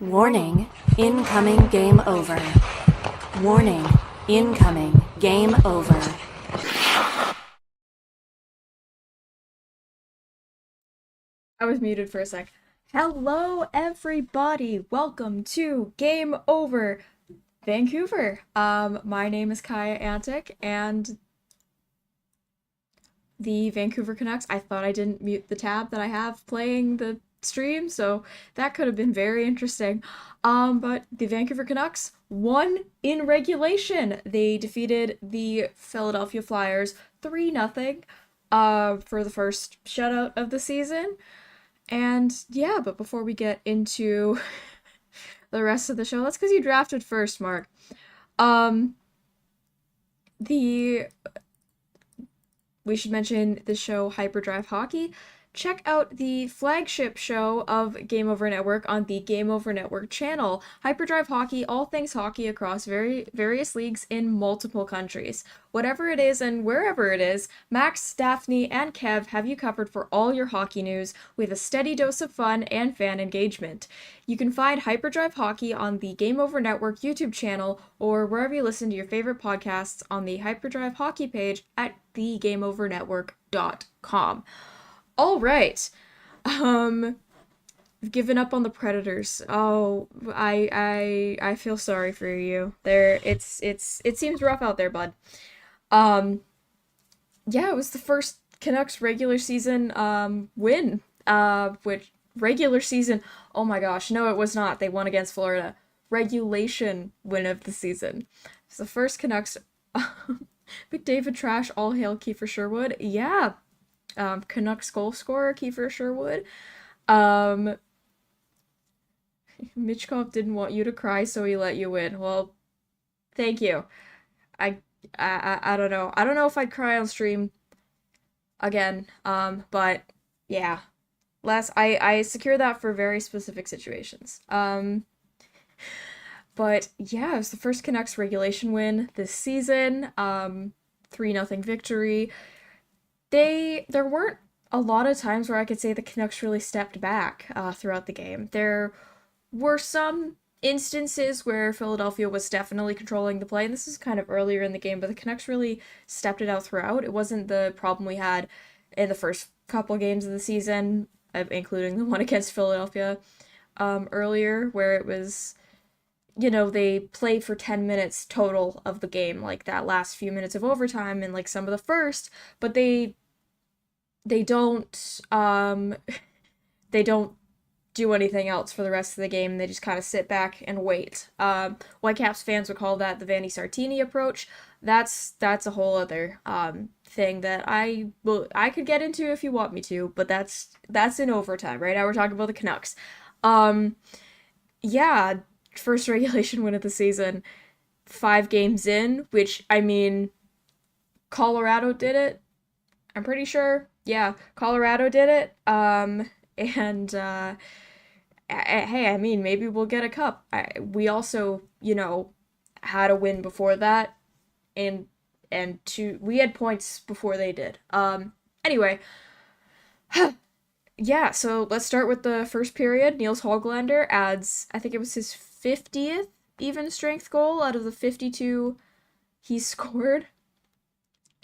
Warning, incoming game over. Warning, incoming game over. I was muted for a sec. Hello, everybody. Welcome to Game Over Vancouver. My name is Kaja Antic, and the Vancouver Canucks. I thought I didn't mute the tab that I have playing the stream, so that could have been very interesting. But the Vancouver Canucks won in regulation. They defeated the Philadelphia Flyers 3-0 for the first shutout of the season. And yeah, but before we get into the rest of the show, that's because you drafted first, Mark. Um, the we should mention the show Hyperdrive Hockey. Check out the flagship show of Game Over Network on the Game Over Network channel. Hyperdrive Hockey, all things hockey across various leagues in multiple countries. Whatever it is and wherever it is, Max, Daphne, and Kev have you covered for all your hockey news with a steady dose of fun and fan engagement. You can find Hyperdrive Hockey on the Game Over Network YouTube channel or wherever you listen to your favorite podcasts on the Hyperdrive Hockey page at thegameovernetwork.com. All right. I've given up on the Predators. Oh, I feel sorry for you. It seems rough out there, bud. Um yeah, it was the first Canucks regular season win. Which regular season, oh my gosh, no it was not. They won against Florida. Regulation win of the season. It's the first Canucks McDavid trash, all hail Kiefer Sherwood. Yeah, Canucks goal scorer Kiefer Sherwood. Um, Mitchkov didn't want you to cry, so he let you win. Well, thank you. I, I don't know. I don't know if I'd cry on stream again. But yeah, last I secure that for very specific situations. But yeah, it was the first Canucks regulation win this season. 3-0 victory. There weren't a lot of times where I could say the Canucks really stepped back throughout the game. There were some instances where Philadelphia was definitely controlling the play, and this is kind of earlier in the game, but the Canucks really stepped it out throughout. It wasn't the problem we had in the first couple games of the season, including the one against Philadelphia earlier, where it was, they played for 10 minutes total of the game, like that last few minutes of overtime and like some of the first, but they don't they don't do anything else for the rest of the game. They just kind of sit back and wait. Whitecaps fans would call that the Vanni Sartini approach. That's a whole other thing that I could get into if you want me to, but that's in overtime. Right now we're talking about the Canucks. Um, yeah, first regulation win of the season, 5 games in, which I mean, Colorado did it. I'm pretty sure. Yeah, Colorado did it. And hey, I mean, maybe we'll get a cup. We also, had a win before that, and we had points before they did. Anyway, yeah. So let's start with the first period. Niels Höglander adds, I think it was his 50th even strength goal out of the 52 he scored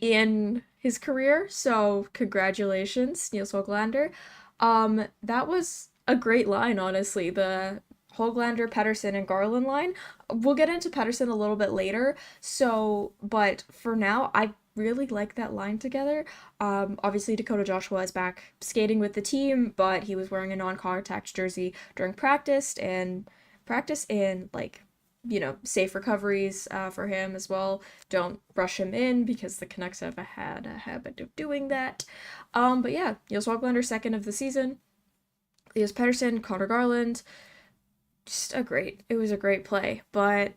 in his career. So congratulations, Niels Höglander. That was a great line, honestly. The Höglander, Pettersson, and Garland line. We'll get into Pettersson a little bit later. So, but for now, I really like that line together. Obviously Dakota Joshua is back skating with the team, but he was wearing a non-contact jersey during practice and like, safe recoveries for him as well. Don't rush him in because the Canucks have had a habit of doing that. But yeah, Niels Höglander, second of the season. Elias Pettersson, Connor Garland, it was a great play. But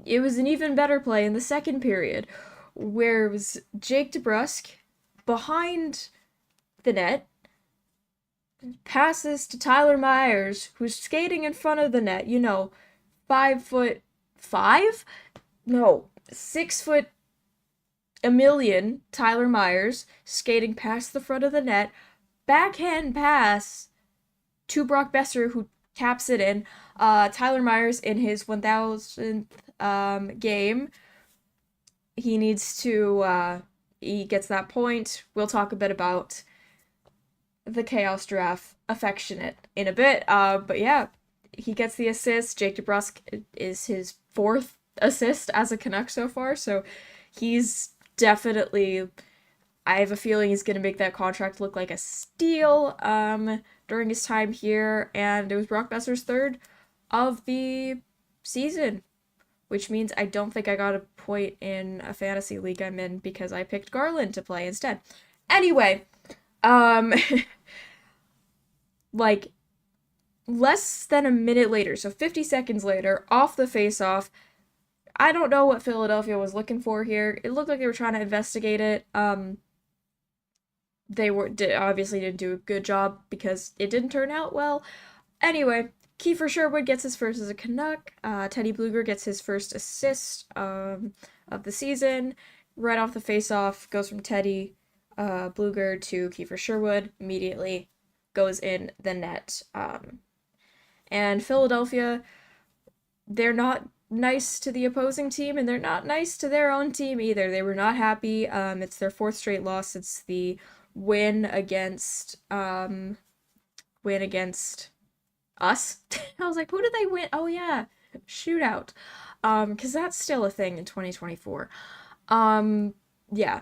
it was an even better play in the second period, where it was Jake DeBrusk behind the net, passes to Tyler Myers, who's skating in front of the net. 5'5"? No, 6 foot a million Tyler Myers skating past the front of the net, backhand pass to Brock Besser, who caps it in. Tyler Myers in his 1000th game, he needs to he gets that point. We'll talk a bit about the Chaos Draft affectionate in a bit. But yeah, he gets the assist. Jake DeBrusk is his fourth assist as a Canuck so far, so he's definitely, I have a feeling he's going to make that contract look like a steal during his time here. And it was Brock Besser's third of the season, which means I don't think I got a point in a fantasy league I'm in because I picked Garland to play instead. Anyway, um, like less than a minute later, so 50 seconds later, off the face-off, I don't know what Philadelphia was looking for here. It looked like they were trying to investigate it. They obviously didn't do a good job because it didn't turn out well. Anyway, Kiefer Sherwood gets his first as a Canuck. Teddy Bluger gets his first assist of the season. Right off the face-off, goes from Teddy Bluger to Kiefer Sherwood. Immediately goes in the net. And Philadelphia, they're not nice to the opposing team, and they're not nice to their own team either. They were not happy. It's their fourth straight loss. It's the win against us. I was like, who did they win? Oh yeah, shootout. Because that's still a thing in 2024. Yeah,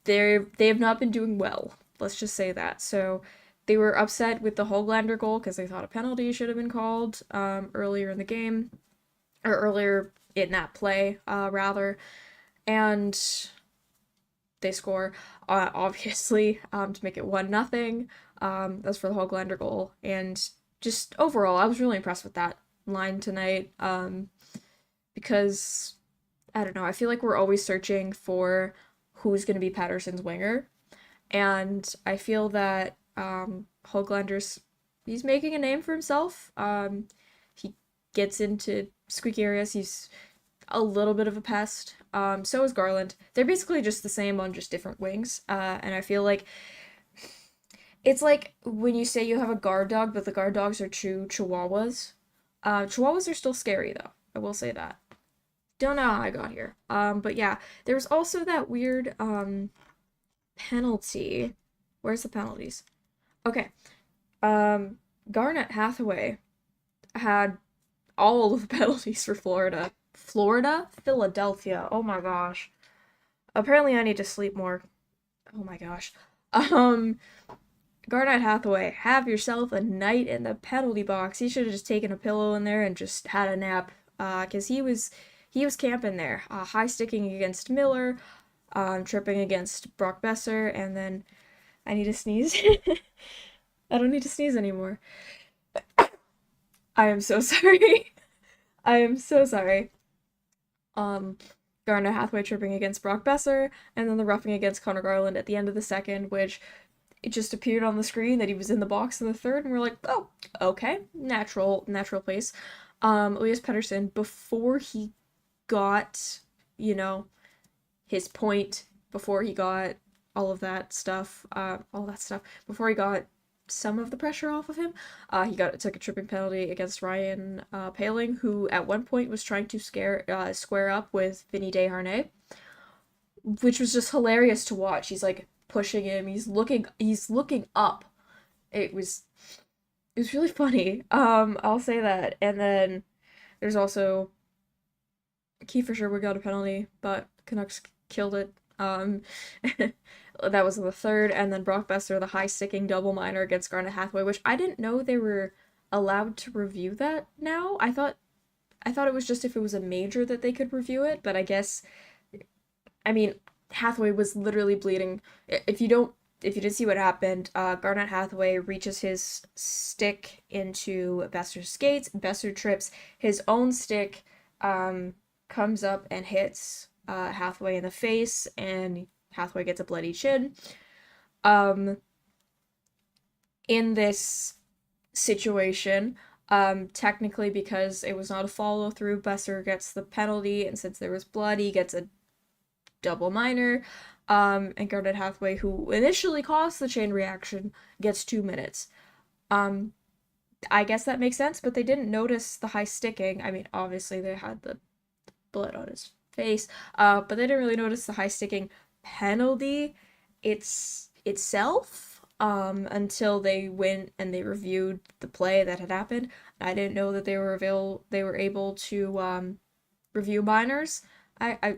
they have not been doing well. Let's just say that. So they were upset with the Hoglander goal because they thought a penalty should have been called earlier in the game, or earlier in that play, rather. And they score, obviously, to make it 1-0. That's for the Hoglander goal. And just overall, I was really impressed with that line tonight, because, I don't know, I feel like we're always searching for who's going to be Patterson's winger. And I feel that Hoglander's, he's making a name for himself. He gets into squeaky areas. He's a little bit of a pest. So is Garland. They're basically just the same on just different wings. And I feel like it's like when you say you have a guard dog, but the guard dogs are true Chihuahuas. Chihuahuas are still scary though. I will say that. Don't know how I got here. But yeah, there was also that weird penalty. Where's the penalties? Okay. Garnet Hathaway had all of the penalties for Florida. Philadelphia. Oh my gosh. Apparently I need to sleep more. Oh my gosh. Garnet Hathaway, have yourself a night in the penalty box. He should have just taken a pillow in there and just had a nap. Cause he was camping there. High sticking against Miller, tripping against Brock Besser, and then I need to sneeze. I don't need to sneeze anymore. I am so sorry. I am so sorry. Garnet Hathaway tripping against Brock Besser, and then the roughing against Connor Garland at the end of the second, which it just appeared on the screen that he was in the box in the third, and we're like, oh, okay, natural place. Elias Pettersson, before he got, his point, before he got all that stuff, before he got some of the pressure off of him, he took a tripping penalty against Ryan Paling, who at one point was trying to square up with Vinny Desharnais, which was just hilarious to watch. He's like pushing him, he's looking up. It was really funny. I'll say that. And then there's also Kiefer Sherwood got a penalty, but Canucks killed it. That was in the third, and then Brock Besser, the high-sticking double minor against Garnet Hathaway, which I didn't know they were allowed to review that now. I thought it was just if it was a major that they could review it, but I guess, I mean, Hathaway was literally bleeding. If you didn't see what happened, Garnet Hathaway reaches his stick into Besser's skates. Besser trips. His own stick comes up and hits Hathaway in the face, and Hathaway gets a bloody chin. In this situation, technically because it was not a follow-through, Besser gets the penalty, and since there was blood, he gets a double minor. And Garnet Hathaway, who initially caused the chain reaction, gets 2 minutes. I guess that makes sense, but they didn't notice the high sticking. I mean, obviously they had the blood on his face, but they didn't really notice the high sticking penalty itself until they went and they reviewed the play that had happened. I didn't know that they were able to review minors. I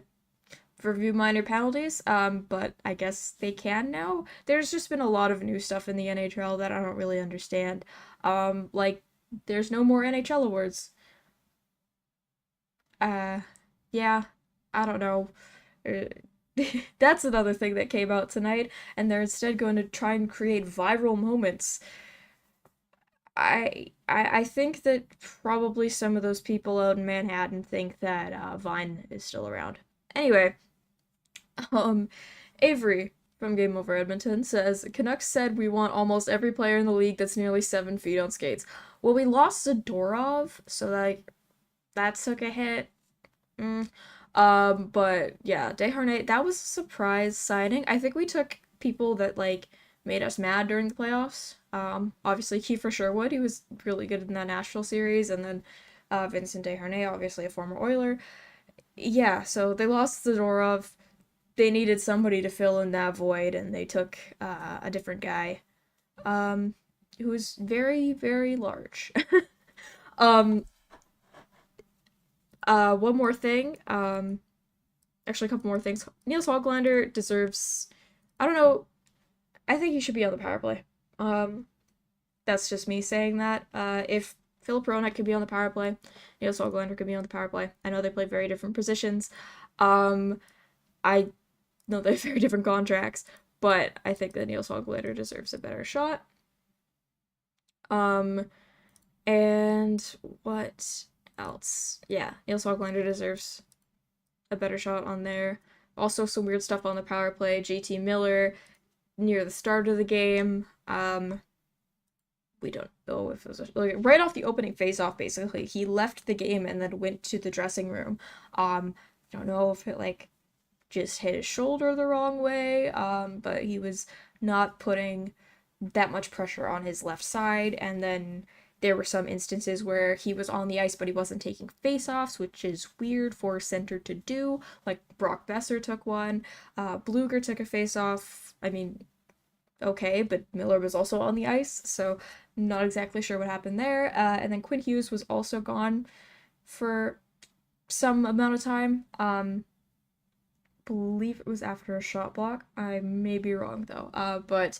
review minor penalties, but I guess they can now. There's just been a lot of new stuff in the NHL that I don't really understand. Like there's no more NHL awards. Uh, yeah, I don't know. Uh, That's another thing that came out tonight, and they're instead going to try and create viral moments. I think that probably some of those people out in Manhattan think that Vine is still around. Anyway, um, Avery from Game Over Edmonton says Canucks said we want almost every player in the league that's nearly 7 feet on skates. Well, we lost Zadorov, so that took a hit. Mm. But yeah, Desharnais, that was a surprise signing. I think we took people that like made us mad during the playoffs. Obviously Kiefer Sherwood, he was really good in that Nashville series, and then Vincent Desharnais, obviously a former Oiler. Yeah, so they lost Zadorov. They needed somebody to fill in that void, and they took a different guy, um, who was very, very large. um, one more thing. Actually, a couple more things. Niels Hoglander deserves. I don't know. I think he should be on the power play. Um, that's just me saying that. If Philip Ronek could be on the power play, Niels Hoglander could be on the power play. I know they play very different positions. Um, I know they have very different contracts, but I think that Niels Hoglander deserves a better shot. Um, and what else? Yeah, Niels Hoglander deserves a better shot on there. Also, some weird stuff on the power play. JT Miller near the start of the game. We don't know if it was like, right off the opening face-off. Basically, he left the game and then went to the dressing room. Don't know if it like just hit his shoulder the wrong way. But he was not putting that much pressure on his left side, and then there were some instances where he was on the ice but he wasn't taking face-offs, which is weird for a center to do. Like Brock Besser took one, Bluger took a face-off. I mean, okay, but Miller was also on the ice, so not exactly sure what happened there. And then Quinn Hughes was also gone for some amount of time. Believe it was after a shot block. I may be wrong though. But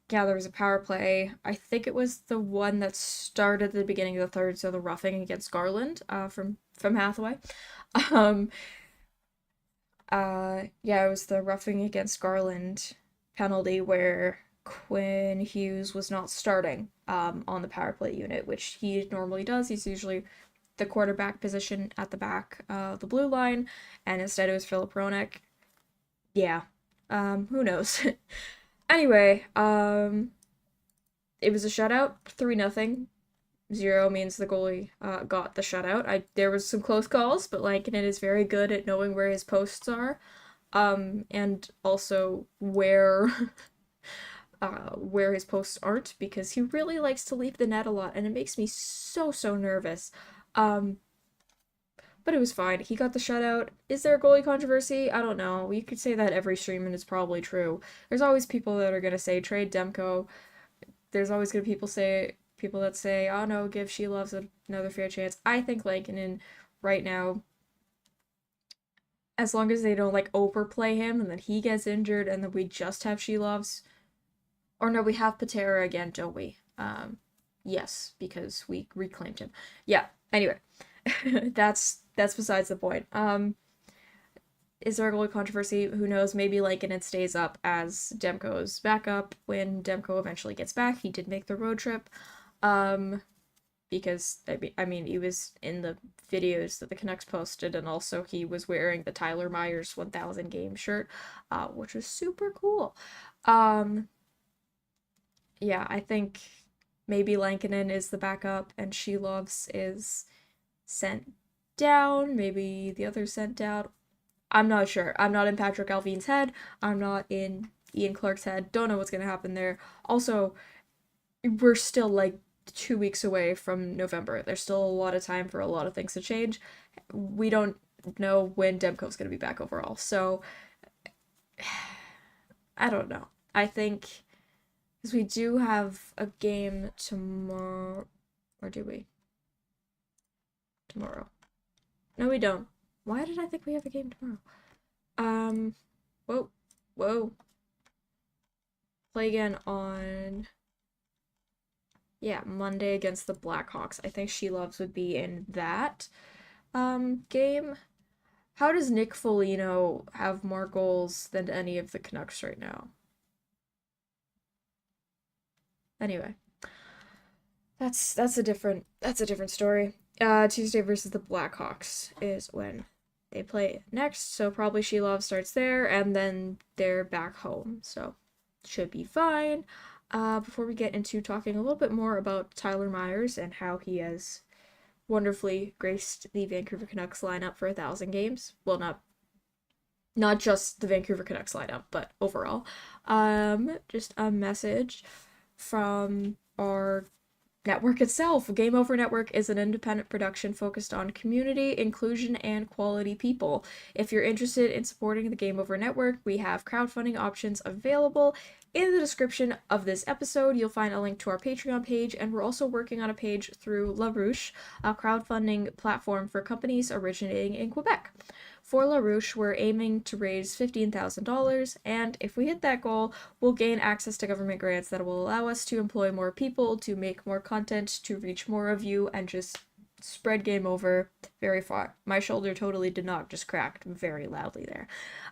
yeah, there was a power play. I think it was the one that started at the beginning of the third, so the roughing against Garland, from Hathaway. Um, yeah, it was the roughing against Garland penalty where Quinn Hughes was not starting on the power play unit, which he normally does. He's usually the quarterback position at the back of the blue line, and instead it was Philip Ronek. Yeah, who knows? Anyway, it was a shutout, 3-0. 0 means the goalie got the shutout. There was some close calls, but Lankinen is very good at knowing where his posts are, and also where his posts aren't, because he really likes to leave the net a lot, and it makes me so nervous. Um, but it was fine. He got the shutout. Is there a goalie controversy? I don't know. You could say that every stream, and it's probably true. There's always people that are gonna say trade Demko. There's always gonna people that say, oh no, give She Loves another fair chance. I think Lankinen right now, as long as they don't like overplay him and then he gets injured and then we just have She Loves, or no, we have Patera again, don't we? Yes, because we reclaimed him. Yeah. Anyway, that's besides the point. Is there a goalie controversy? Who knows? Maybe Lankinen stays up as Demko's backup when Demko eventually gets back. He did make the road trip. Because I mean he was in the videos that the Canucks posted, and also he was wearing the Tyler Myers 1000 game shirt, which was super cool. Yeah, I think maybe Lankinen is the backup and She Loves is sent down. Maybe the other sent down. I'm not sure. I'm not in Patrick Alvin's head. I'm not in Ian Clarke's head. Don't know what's gonna happen there. Also, we're still like 2 weeks away from November. There's still a lot of time for a lot of things to change. We don't know when Demko's going to be back overall. So I don't know. I think because we do have a game tomorrow, or do we? Tomorrow. No, we don't. Why did I think we have a game tomorrow? Whoa, whoa. Play again on, yeah, Monday against the Blackhawks. I think She Loves would be in that game. How does Nick Foligno have more goals than any of the Canucks right now? Anyway, that's a different story. Tuesday versus the Blackhawks is when they play next, so probably She Love starts there, and then they're back home, so should be fine. Before we get into talking a little bit more about Tyler Myers and how he has wonderfully graced the Vancouver Canucks lineup for 1,000 games. Well, not just the Vancouver Canucks lineup, but overall. Just a message from our network itself. Game Over Network is an independent production focused on community, inclusion, and quality people. If you're interested in supporting the Game Over Network, we have crowdfunding options available. In the description of this episode, you'll find a link to our Patreon page, and we're also working on a page through LaRouche, a crowdfunding platform for companies originating in Quebec. For LaRouche, we're aiming to raise $15,000, and if we hit that goal, we'll gain access to government grants that will allow us to employ more people, to make more content, to reach more of you, and just spread Game Over very far. My shoulder totally did not just crack very loudly there.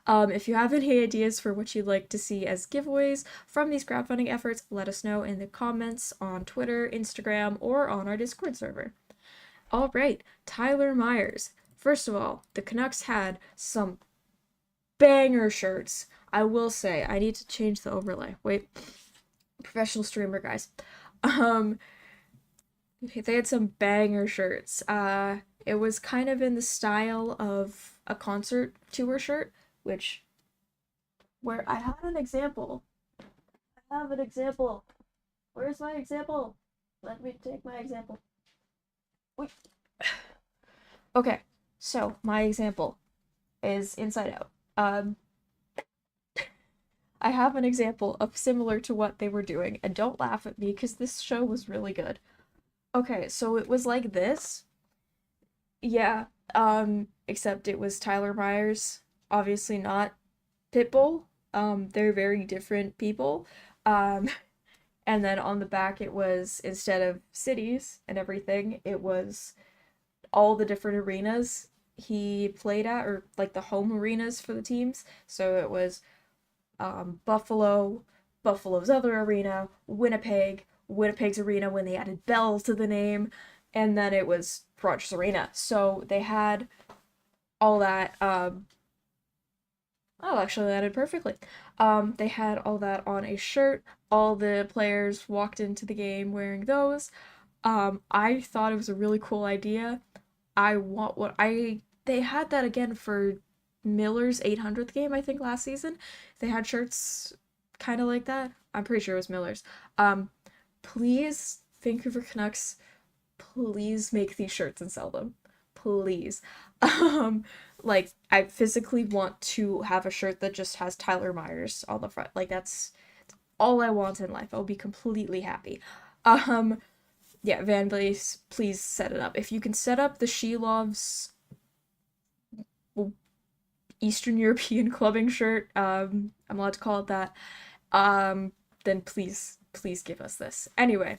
If you have any ideas for what you'd like to see as giveaways from these crowdfunding efforts, let us know in the comments on Twitter, Instagram, or on our Discord server. All right, Tyler Myers. First of all, the Canucks had some banger shirts. I will say, I need to change the overlay. Wait, professional streamer, guys. They had some banger shirts. It was kind of in the style of a concert tour shirt, where I have an example. Where's my example? Let me take my example. Wait. Okay. So, my example is Inside Out. I have an example of similar to what they were doing, and don't laugh at me because this show was really good. Okay, so it was like this. Yeah, except it was Tyler Myers, obviously not Pitbull. They're very different people. Um, and then on the back it was, instead of cities and everything, it was all the different arenas he played at, or like the home arenas for the teams. So it was Buffalo, Buffalo's other arena, Winnipeg, Winnipeg's arena when they added Bell to the name, and then it was Rogers Arena. So they had all that. Oh, actually, that did perfectly. They had all that on a shirt. All the players walked into the game wearing those. I thought it was a really cool idea. They had that again for Miller's 800th game, I think, last season. They had shirts kind of like that. I'm pretty sure it was Miller's. Please, Vancouver Canucks, please make these shirts and sell them. Please. Like, I physically want to have a shirt that just has Tyler Myers on the front. Like, that's all I want in life. I'll be completely happy. Yeah, Van Blaze, please set it up. If you can set up the She Loves Eastern European clubbing shirt, I'm allowed to call it that, then please give us this. Anyway,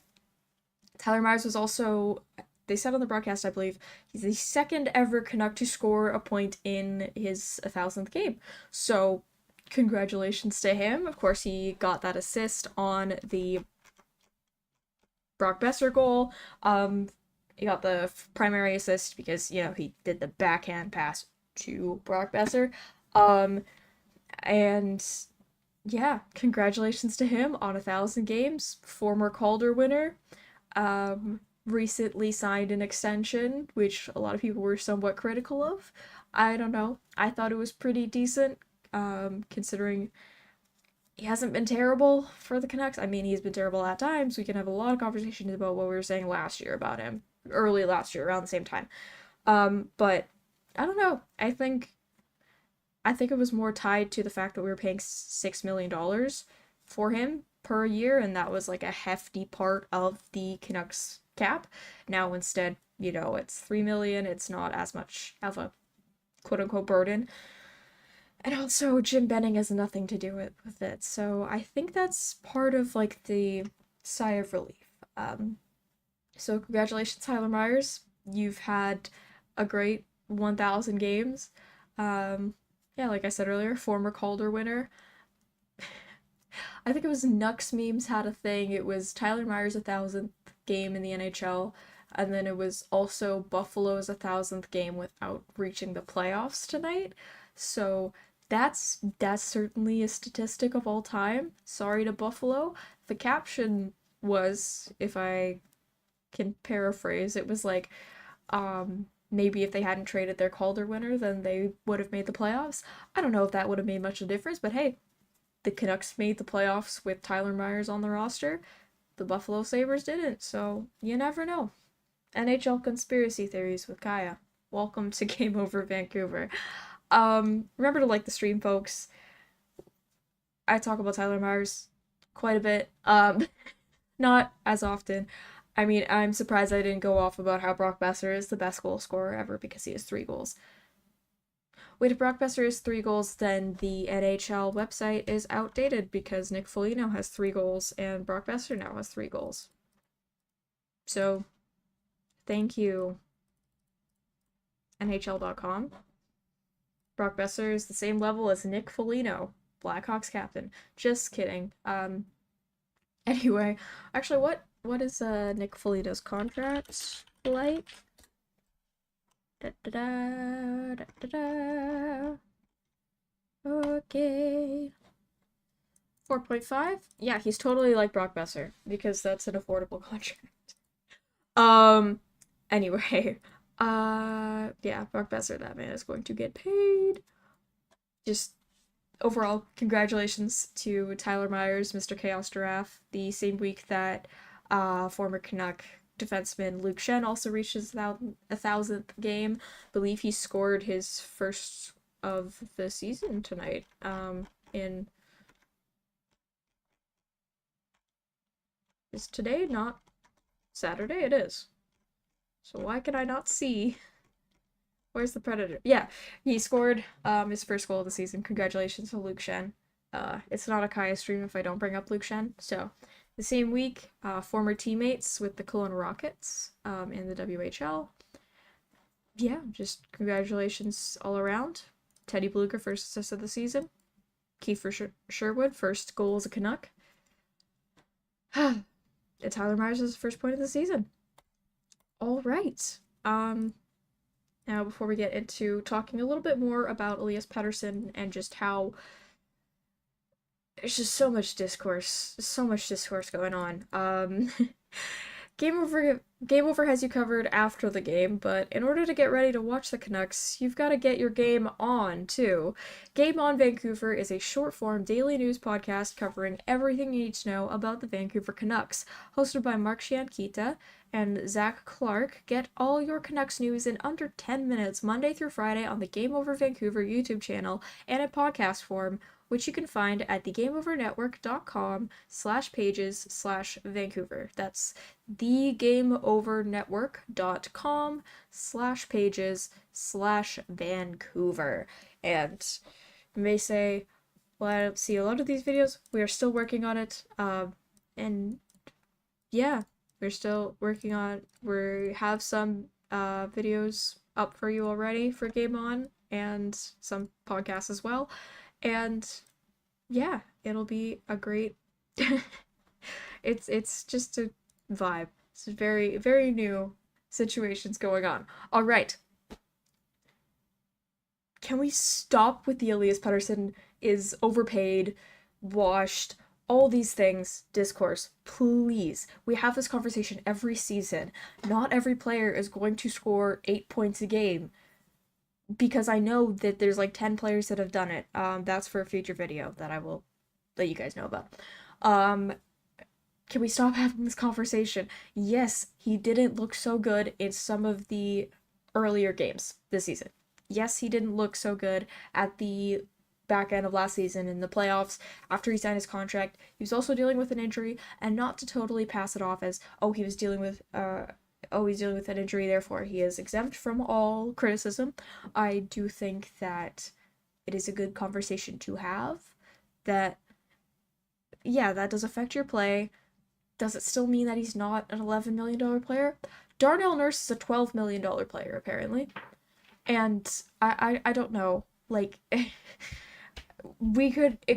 Tyler Myers was also, they said on the broadcast, I believe, he's the second ever Canuck to score a point in his 1,000th game. So, congratulations to him. Of course, he got that assist on the Brock Besser goal. He got the primary assist because, he did the backhand pass to Brock Besser. And yeah, congratulations to him on 1,000 games. Former Calder winner. Recently signed an extension, which a lot of people were somewhat critical of. I don't know. I thought it was pretty decent, considering he hasn't been terrible for the Canucks. I mean, he's been terrible at times. We can have a lot of conversations about what we were saying last year about him, early last year, around the same time. But I don't know. I think it was more tied to the fact that we were paying $6 million for him per year, and that was like a hefty part of the Canucks cap. Now instead, it's 3 million. It's not as much of a quote unquote burden. And also, Jim Benning has nothing to do with it. So I think that's part of like the sigh of relief. So congratulations, Tyler Myers. You've had a great 1,000 games. Yeah, like I said earlier, former Calder winner. I think it was Nux Memes had a thing. It was Tyler Myers' 1,000th game in the NHL, and then it was also Buffalo's 1,000th game without reaching the playoffs tonight. So that's certainly a statistic of all time. Sorry to Buffalo. The caption was, if I can paraphrase, it was like, maybe if they hadn't traded their Calder winner, then they would have made the playoffs. I don't know if that would have made much of a difference, but hey, the Canucks made the playoffs with Tyler Myers on the roster. The Buffalo Sabres didn't, so you never know. NHL conspiracy theories with Kaja. Welcome to Game Over Vancouver. Remember to like the stream, folks. I talk about Tyler Myers quite a bit. Not as often. I mean, I'm surprised I didn't go off about how Brock Besser is the best goal scorer ever because he has 3 goals. Wait, if Brock Besser has 3 goals, then the NHL website is outdated because Nick Foligno has 3 goals and Brock Besser now has 3 goals. So, thank you, NHL.com. Brock Besser is the same level as Nick Foligno, Blackhawks captain. Just kidding. Anyway, actually, what is Nick Foligno's contract like? Da, da, da, da, da, da. Okay. 4.5? Yeah, he's totally like Brock Besser because that's an affordable contract. Anyway, yeah, Brock Besser, that man is going to get paid. Just overall, congratulations to Tyler Myers, Mr. Chaos Giraffe, the same week that former Canuck defenseman Luke Shen also reached his 1,000th game. I believe he scored his first of the season tonight. Is today not Saturday? It is. So why can I not see? Where's the Predator? Yeah, he scored his first goal of the season. Congratulations to Luke Shen. It's not a Kaya stream if I don't bring up Luke Shen. So, the same week, former teammates with the Kelowna Rockets in the WHL. Yeah, just congratulations all around. Teddy Bluger, first assist of the season. Kiefer Sherwood, first goal as a Canuck. And Tyler Myers is the first point of the season. All right. Now, before we get into talking a little bit more about Elias Pettersson and just how there's just so much discourse going on. Game Over has you covered after the game, but in order to get ready to watch the Canucks, you've got to get your game on, too. Game On Vancouver is a short-form daily news podcast covering everything you need to know about the Vancouver Canucks. Hosted by Mark Sianquita and Zach Clarke, get all your Canucks news in under 10 minutes Monday through Friday on the Game Over Vancouver YouTube channel and in podcast form, which you can find at thegameovernetwork.com/pages/Vancouver. That's thegameovernetwork.com/pages/Vancouver. And you may say, well, I don't see a lot of these videos. We are still working on it. And yeah, we're still working on it. We have some videos up for you already for Game On and some podcasts as well. And yeah, it'll be a great it's just a vibe. It's very, very new situations going on. All right. Can we stop with the Elias Pettersson is overpaid, washed, all these things discourse? Please. We have this conversation every season. Not every player is going to score 8 points a game. Because I know that there's like 10 players that have done it. That's for a future video that I will that you guys know about. Um, can we stop having this conversation? Yes, he didn't look so good in some of the earlier games this season. Yes, he didn't look so good at the back end of last season in the playoffs after he signed his contract. He was also dealing with an injury, and not to totally pass it off as, oh, he's dealing with an injury, therefore he is exempt from all criticism. I do think that it is a good conversation to have. That, yeah, that does affect your play. Does it still mean that he's not an $11 million player? Darnell Nurse is a $12 million player, apparently. And I don't know. Like, it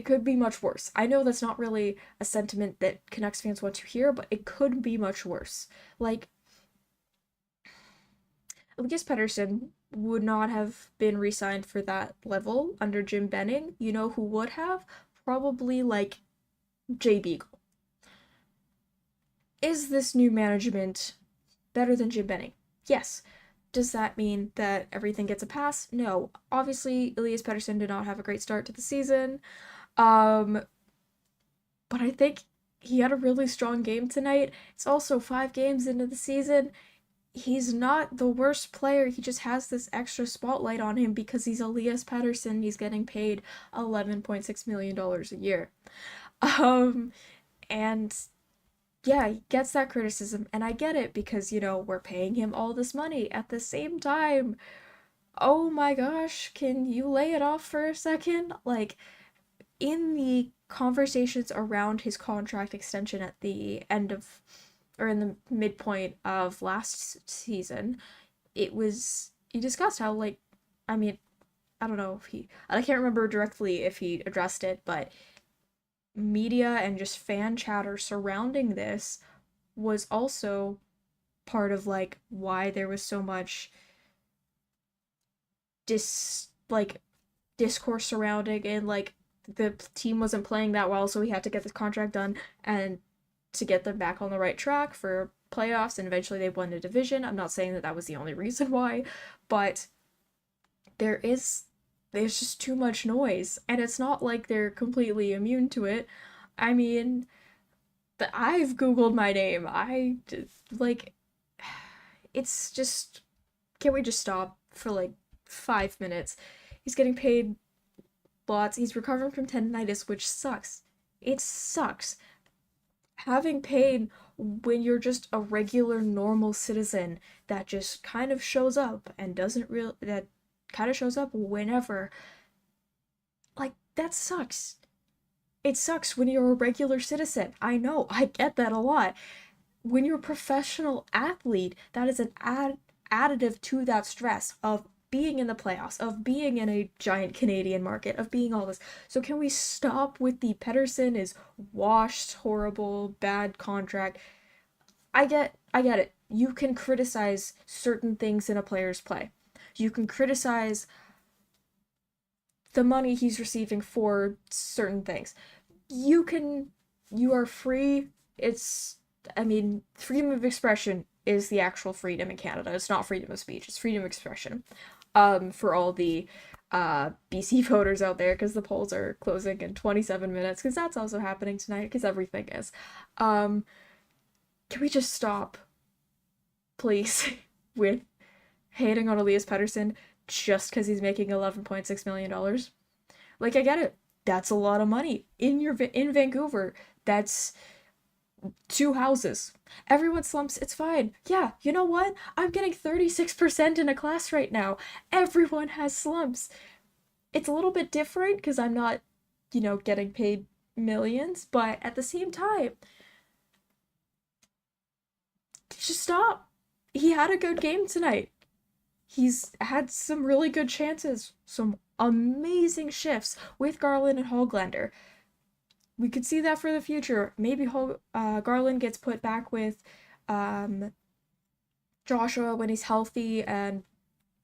could be much worse. I know that's not really a sentiment that Canucks fans want to hear, but it could be much worse. Like, Lucas Pettersson would not have been re-signed for that level under Jim Benning. You know who would have? Probably, like, Jay Beagle. Is this new management better than Jim Benning? Yes. Does that mean that everything gets a pass? No. Obviously, Elias Pettersson did not have a great start to the season. But I think he had a really strong game tonight. It's also 5 games into the season. He's not the worst player. He just has this extra spotlight on him because he's Elias Pettersson. He's getting paid $11.6 million a year. And yeah, he gets that criticism, and I get it because, we're paying him all this money. At the same time, oh my gosh, can you lay it off for a second? Like, in the conversations around his contract extension at the end of, or in the midpoint of last season, he discussed how, like, I mean, I don't know if I can't remember directly if he addressed it, but media and just fan chatter surrounding this was also part of, like, why there was so much discourse surrounding, and, like, the team wasn't playing that well, so he had to get this contract done and to get them back on the right track for playoffs, and eventually they won the division. I'm not saying that that was the only reason why, but there's just too much noise, and it's not like they're completely immune to it. I mean, I've Googled my name. Like, it's just, can we just stop for like 5 minutes? He's getting paid lots. He's recovering from tendonitis, which sucks. It sucks. Having pain when you're just a regular, normal citizen that just kind of shows up and that kind of shows up whenever, like, that sucks. It sucks when you're a regular citizen. I know, I get that a lot. When you're a professional athlete, that is an additive to that stress of being in the playoffs, of being in a giant Canadian market, of being all this. So can we stop with the Pettersson is washed, horrible, bad contract? I get it. You can criticize certain things in a player's play. You can criticize the money he's receiving for certain things. You are free. Freedom of expression is the actual freedom in Canada. It's not freedom of speech, it's freedom of expression. For all the BC voters out there, because the polls are closing in 27 minutes, because that's also happening tonight, because everything is. Can we just stop, please, with hating on Elias Pettersson just because he's making $11.6 million? Like, I get it. That's a lot of money. In Vancouver, that's 2 houses. Everyone slumps, it's fine. Yeah, you know what? I'm getting 36% in a class right now. Everyone has slumps. It's a little bit different because I'm not, getting paid millions, but at the same time, just stop. He had a good game tonight. He's had some really good chances, some amazing shifts with Garland and Hoglander. We could see that for the future. Maybe Garland gets put back with Joshua when he's healthy and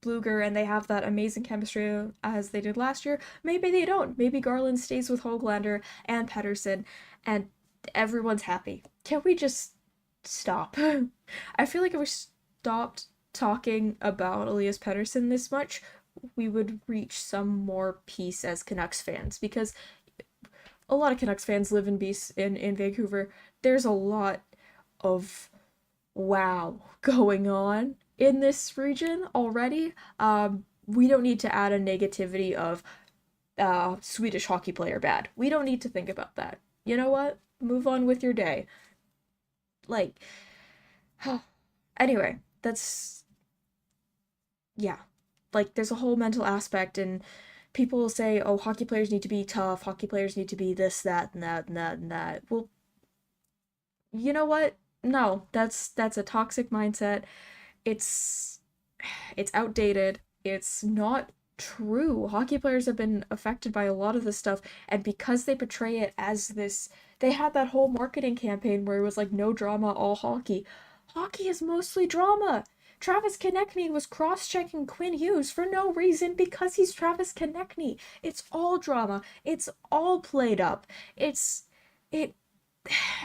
Bluger, and they have that amazing chemistry as they did last year. Maybe they don't. Maybe Garland stays with Hoglander and Pettersson, and everyone's happy. Can we just stop? I feel like if we stopped talking about Elias Pettersson this much, we would reach some more peace as Canucks fans, because a lot of Canucks fans live in Vancouver. There's a lot of wow going on in this region already. We don't need to add a negativity of Swedish hockey player bad. We don't need to think about that. You know what? Move on with your day. Like, anyway, that's yeah. Like, there's a whole mental aspect, and people will say, "Oh, hockey players need to be tough. Hockey players need to be this, that, and that, and that, and that." Well, you know what? No, that's a toxic mindset. It's it's outdated. It's not true. Hockey players have been affected by a lot of this stuff, and because they portray it as this, they had that whole marketing campaign where it was like no drama, all hockey. Hockey is mostly drama. Travis Konechny was cross-checking Quinn Hughes for no reason because he's Travis Konechny. It's all drama. It's all played up. It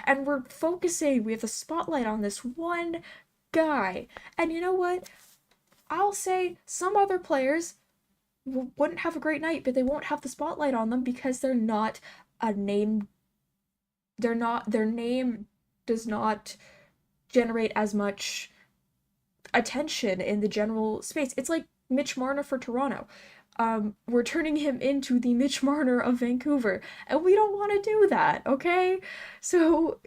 and we're focusing, we have the spotlight on this one guy. And you know what? I'll say some other players wouldn't have a great night, but they won't have the spotlight on them because they're not a name. Their name does not generate as much attention in the general space. It's like Mitch Marner for Toronto. We're turning him into the Mitch Marner of Vancouver, and we don't want to do that, okay? So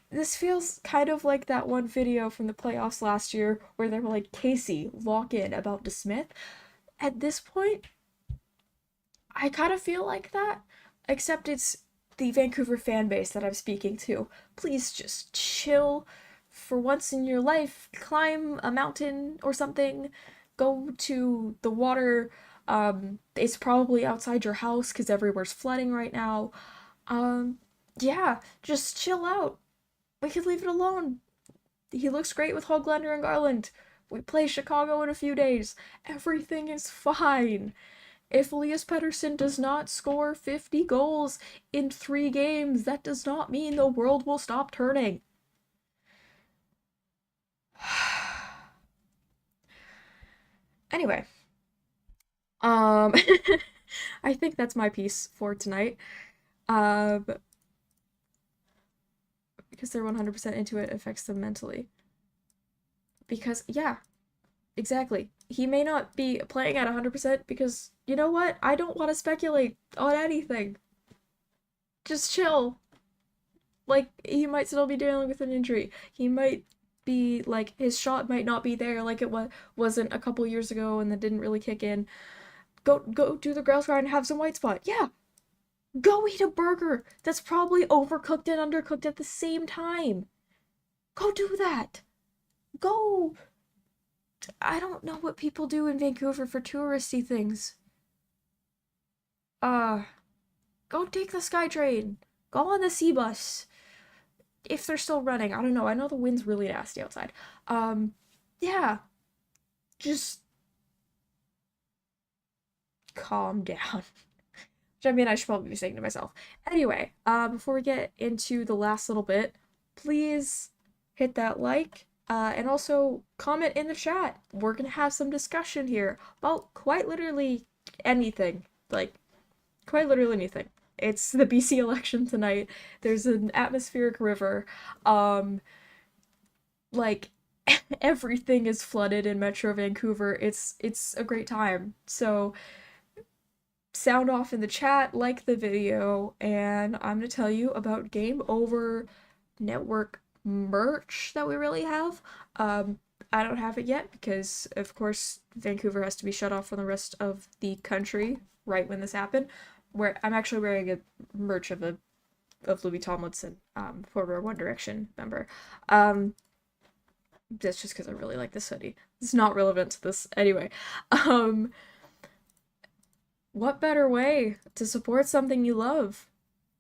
this feels kind of like that one video from the playoffs last year where they were like, Casey, lock in about DeSmith. At this point, I kind of feel like that, except it's the Vancouver fan base that I'm speaking to. Please just chill for once in your life, climb a mountain or something, go to the water. It's probably outside your house because everywhere's flooding right now. Yeah, just chill out. We could leave it alone. He looks great with Höglander and Garland. We play Chicago in a few days. Everything is fine. If Elias Pettersson does not score 50 goals in 3 games, that does not mean the world will stop turning. Anyway, um, I think that's my piece for tonight. Um, because they're 100% into it affects them mentally. Because, yeah, exactly. He may not be playing at 100% because, you know what? I don't want to speculate on anything. Just chill. Like, he might still be dealing with an injury. He might be, like, his shot might not be there like it wasn't a couple years ago and that didn't really kick in. Go do the grouse grind and have some white spot. Yeah, go eat a burger that's probably overcooked and undercooked at the same time. Go do that. Go. I don't know what people do in Vancouver for touristy things. Uh, Go take the SkyTrain. Go on the sea bus. If they're still running, I don't know. I know the wind's really nasty outside. Yeah. Just calm down. Which I mean, I should probably be saying to myself. Anyway, before we get into the last little bit, please hit that like, and also comment in the chat. We're gonna have some discussion here about quite literally anything. Like, quite literally anything. It's the BC election tonight. There's an atmospheric river. Like, everything is flooded in Metro Vancouver. It's a great time. So sound off in the chat, like the video, and I'm gonna tell you about Game Over Network merch that we really have. I don't have it yet because, of course, Vancouver has to be shut off from the rest of the country right when this happened. Where I'm actually wearing a merch of Louis Tomlinson, former One Direction member. That's just because I really like this hoodie. It's not relevant to this anyway. What better way to support something you love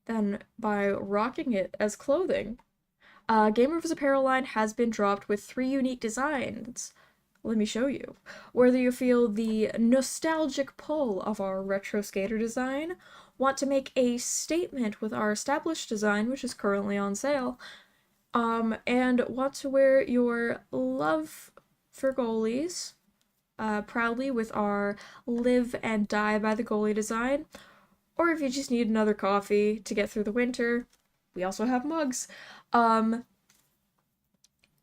than by rocking it as clothing? Game Over's apparel line has been dropped with 3 unique designs. Let me show you. Whether you feel the nostalgic pull of our retro skater design, want to make a statement with our established design, which is currently on sale, and want to wear your love for goalies proudly with our live and die by the goalie design, or if you just need another coffee to get through the winter, we also have mugs. Um,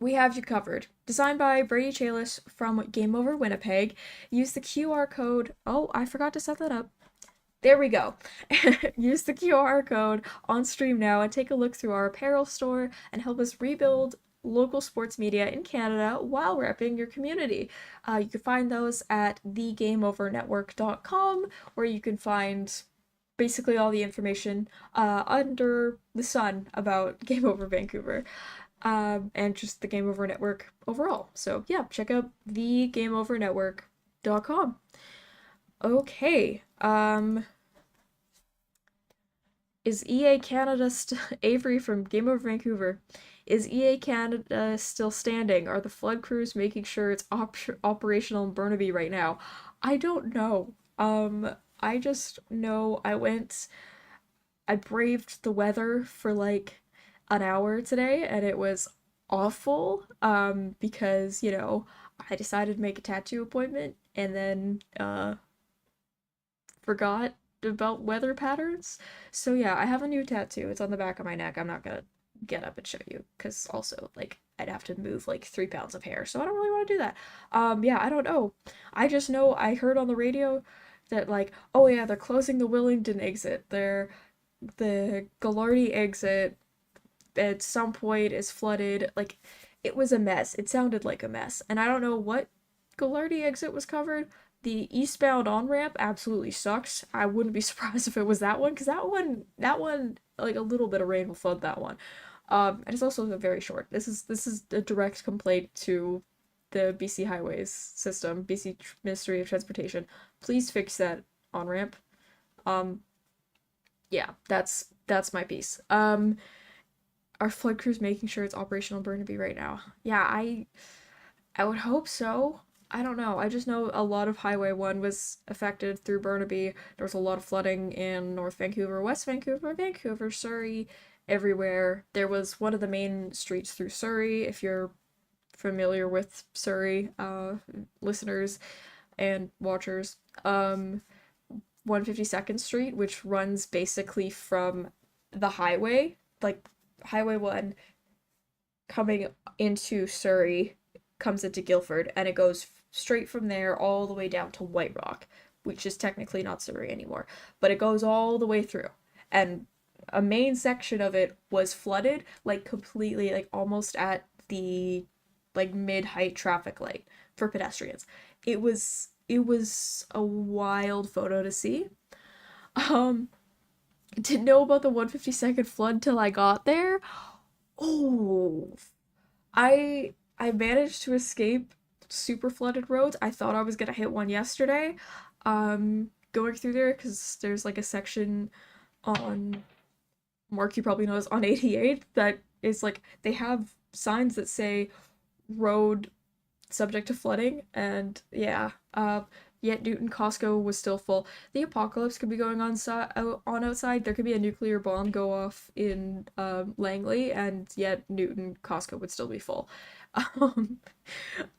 we have you covered. Designed by Brady Chalice from Game Over Winnipeg. Use the QR code. Oh, I forgot to set that up. There we go. Use the QR code on stream now and take a look through our apparel store and help us rebuild local sports media in Canada while repping your community. You can find those at thegameovernetwork.com, where you can find basically all the information under the sun about Game Over Vancouver, and just the Game Over Network overall. So yeah, check out thegameovernetwork.com. Okay. Is EA Canada Avery from Game Over Vancouver? Is EA Canada still standing? Are the flood crews making sure it's operational in Burnaby right now? I don't know. I just know I braved the weather for like an hour today and it was awful. Because, I decided to make a tattoo appointment and then forgot about weather patterns. So yeah, I have a new tattoo. It's on the back of my neck. I'm not gonna get up and show you because also like I'd have to move like 3 pounds of hair, so I don't really want to do that. Yeah, I don't know. I just know I heard on the radio that like, oh yeah, they're closing the Willingdon exit. The Gallardi exit at some point is flooded. Like it was a mess. It sounded like a mess. And I don't know what Gallardi exit was covered. The eastbound on-ramp absolutely sucks. I wouldn't be surprised if it was that one, because that one, like a little bit of rain will flood that one. And it's also very short. This is a direct complaint to the BC Highways system, BC Ministry of Transportation. Please fix that on-ramp. Yeah, that's my piece. Are flood crews making sure it's operational in Burnaby right now? Yeah, I would hope so. I don't know. I just know a lot of Highway 1 was affected through Burnaby. There was a lot of flooding in North Vancouver, West Vancouver, Vancouver, Surrey, everywhere. There was one of the main streets through Surrey, if you're familiar with Surrey, listeners and watchers. 152nd Street, which runs basically from the highway, like Highway 1 coming into Surrey, comes into Guildford, and it goes straight from there all the way down to White Rock, which is technically not Surrey anymore, but it goes all the way through. And a main section of it was flooded, like completely, like almost at the like mid-height traffic light for pedestrians. It was a wild photo to see. Um, didn't know about the 152nd flood till I got there. Oh, I managed to escape super flooded roads. I thought I was gonna hit one yesterday, going through there because there's like a section on Mark you probably knows on 88 that is like they have signs that say road subject to flooding, and yeah, yet Newton Costco was still full. The apocalypse could be going on outside. There could be a nuclear bomb go off in Langley, and yet Newton Costco would still be full. Um,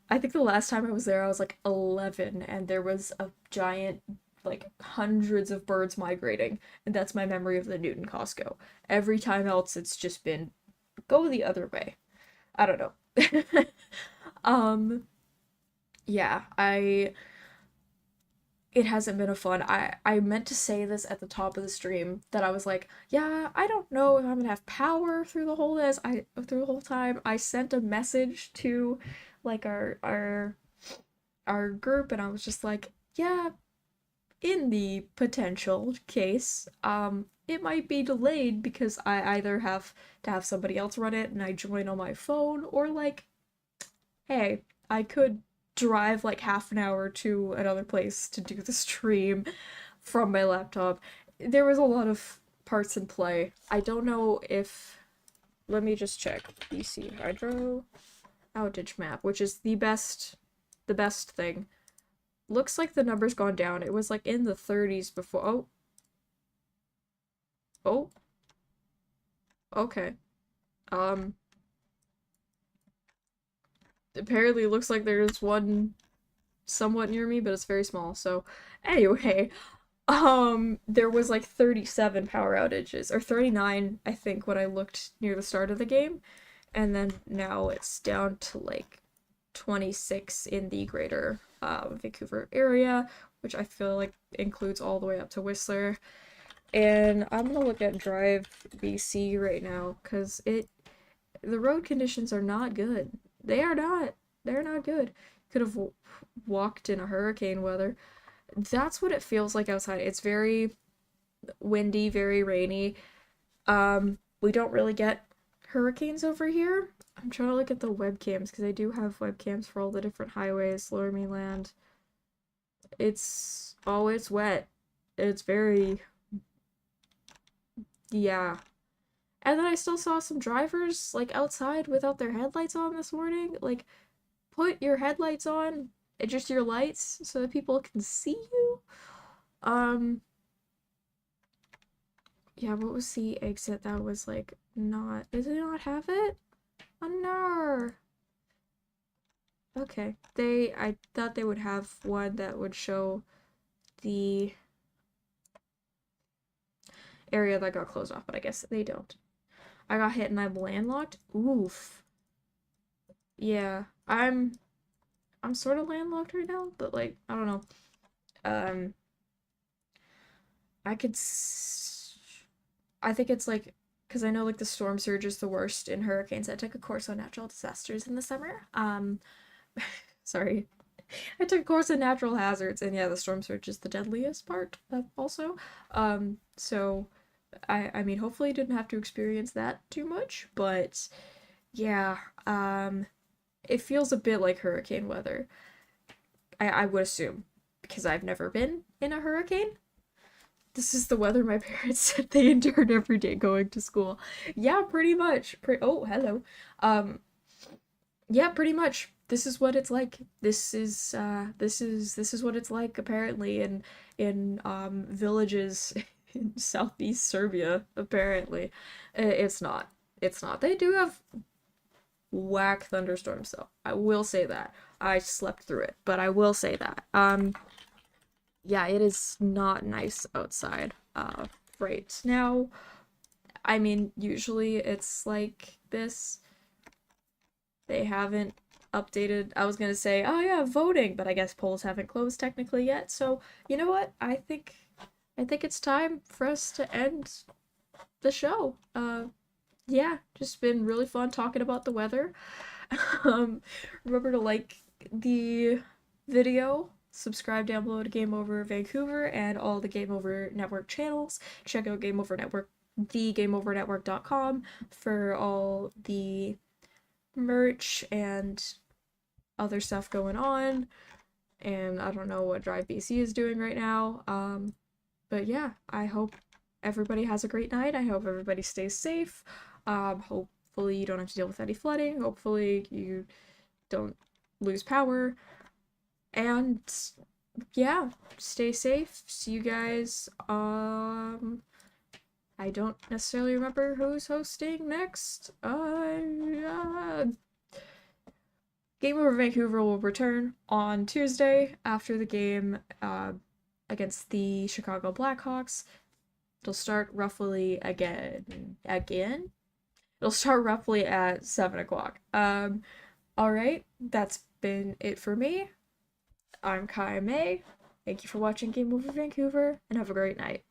I think the last time I was there, I was like 11, and there was a giant, like hundreds of birds migrating, and that's my memory of the Newton Costco. Every time else, it's just been go the other way. I don't know. um, yeah, it hasn't been a fun. I meant to say this at the top of the stream that I was like, yeah, I don't know if I'm gonna have power through the whole time. I sent a message to like our group and I was just like, yeah, in the potential case, it might be delayed because I either have to have somebody else run it and I join on my phone, or like, hey, I could drive like half an hour to another place to do the stream from my laptop. There was a lot of parts in play. I don't know if. Let me just check. BC Hydro outage map, which is the best thing. Looks like the number's gone down. It was like in the 30s before. Oh. Oh. Okay. Um. Apparently, it looks like there's one somewhat near me, but it's very small. So, anyway, There was like 37 power outages, or 39, I think, when I looked near the start of the game, and then now it's down to like 26 in the greater Vancouver area, which I feel like includes all the way up to Whistler. And I'm gonna look at Drive BC right now because the road conditions are not good. They are not. They're not good. Could have walked in a hurricane weather. That's what it feels like outside. It's very windy, very rainy. We don't really get hurricanes over here. I'm trying to look at the webcams because I do have webcams for all the different highways, Lower Mainland. It's wet. It's very, yeah. And then I still saw some drivers like outside without their headlights on this morning. Like, put your headlights on, just your lights, so that people can see you. Um, yeah, what was the exit that was like not, did it not have it? Oh no. Okay. I thought they would have one that would show the area that got closed off, but I guess they don't. I got hit and I'm landlocked. Oof. Yeah, I'm sort of landlocked right now, but like I don't know. Um, I could. I think it's like because I know like the storm surge is the worst in hurricanes. I took a course on natural disasters in the summer. Sorry, I took a course on natural hazards, and yeah, the storm surge is the deadliest part. Also, so I mean, hopefully, I didn't have to experience that too much, but yeah, it feels a bit like hurricane weather. I would assume because I've never been in a hurricane. This is the weather my parents said they endured every day going to school. Yeah, pretty much. Oh, hello. Um, yeah, pretty much. This is what it's like. This is what it's like apparently in villages in southeast Serbia. Apparently, it's not. It's not. They do have whack thunderstorms though. I will say that. I slept through it, but I will say that. Yeah, it is not nice outside right now. I mean, usually it's like this. They haven't updated. I was gonna say, oh yeah, voting, but I guess polls haven't closed technically yet. So, you know what? I think it's time for us to end the show. Yeah, just been really fun talking about the weather. Remember to like the video, subscribe down below to Game Over Vancouver and all the Game Over Network channels. Check out Game Over Network, thegameovernetwork.com for all the merch and other stuff going on. And I don't know what Drive BC is doing right now. But yeah, I hope everybody has a great night. I hope everybody stays safe. Hopefully you don't have to deal with any flooding. Hopefully you don't lose power. And yeah, stay safe. See you guys. I don't necessarily remember who's hosting next. Game Over Vancouver will return on Tuesday after the game against the Chicago Blackhawks. It'll start roughly again. It'll start roughly at 7 o'clock. All right, that's been it for me. I'm Kaja May. Thank you for watching Game Over Vancouver, and have a great night.